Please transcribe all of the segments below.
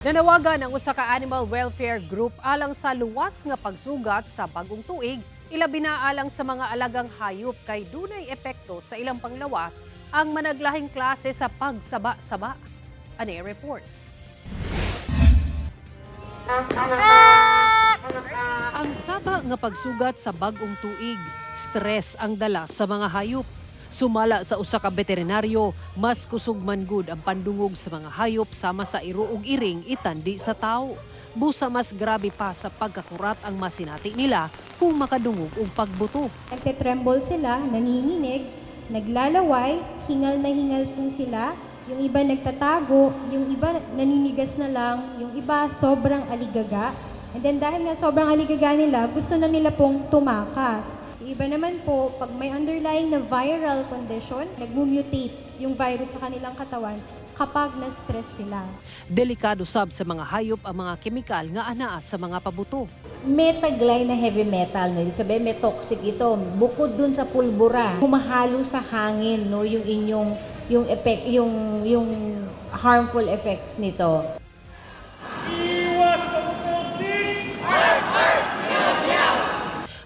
Nanawagan ang usa ka animal welfare group alang sa luwas nga pagsugat sa bagong tuig, ilabi na alang sa mga alagang hayop kay dunay epekto sa ilang panglawas ang managlahing klase sa pagsaba-saba. Ani report. Ang saba nga pagsugat sa bagong tuig, stress ang dala sa mga hayop. Sumala sa usa ka veterinaryo, mas kusog man gud ang pandungog sa mga hayop sama sa iro ug iring itandi sa tao. Busa mas grabe pa sa pagkakurat ang masinati nila kung makadungog og pagbuto. Nagte-tremble sila, nanginginig, naglalaway, hingal na hingal po sila. Yung iba nagtatago, yung iba naninigas na lang, yung iba sobrang aligaga. And then dahil nga sobrang aligaga nila, gusto na nila pong tumakas. Yung iba naman po, pag may underlying na viral condition, nagmumutate yung virus sa kanilang katawan kapag na-stress sila. Delikado sab sa mga hayop ang mga kemikal nga anaa sa mga pabuto. May taglay na heavy metal, no? Ibig sabihin may toxic ito. Bukod dun sa pulbura, humahalo sa hangin, no? Yung inyong effect, yung harmful effects nito.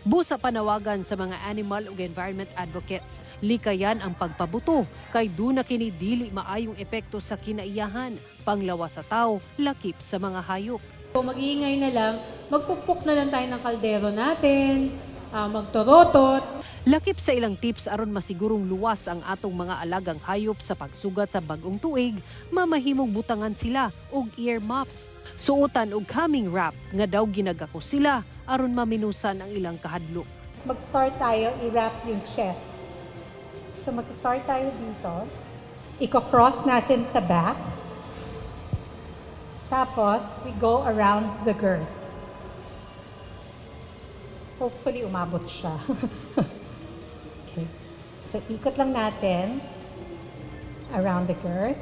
Busa panawagan sa mga animal ug environment advocates, likayan ang pagpabuto kay duna kini dili maayong epekto sa kinaiyahan, panglawas sa tao, lakip sa mga hayop. So mag-iingay na lang, magpukpok na lang tayo ng kaldero natin, magtorotot. Lakip sa ilang tips aron masigurong luwas ang atong mga alagang hayop sa pagsugat sa bagong tuig, mamahimong butangan sila og ear muffs. Suotan og calming wrap nga daw ginagako sila aron maminusan ang ilang kahadlok. Mag-start tayo, i-wrap yung chest. So mag-start tayo dito. Iko-cross natin sa back. Tapos, we go around the girth. Hopefully, umabot siya. Okay. So, ikot lang natin around the girth.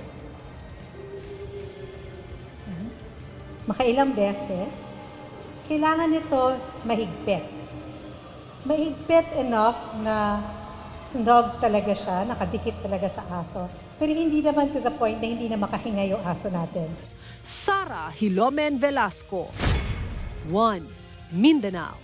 Makailang beses. Kailangan nito mahigpit. Mahigpit enough na snug talaga siya, nakadikit talaga sa aso. Pero hindi naman to the point na hindi na makahinga yung aso natin. Sara Hilomen Velasco, One Mindanao.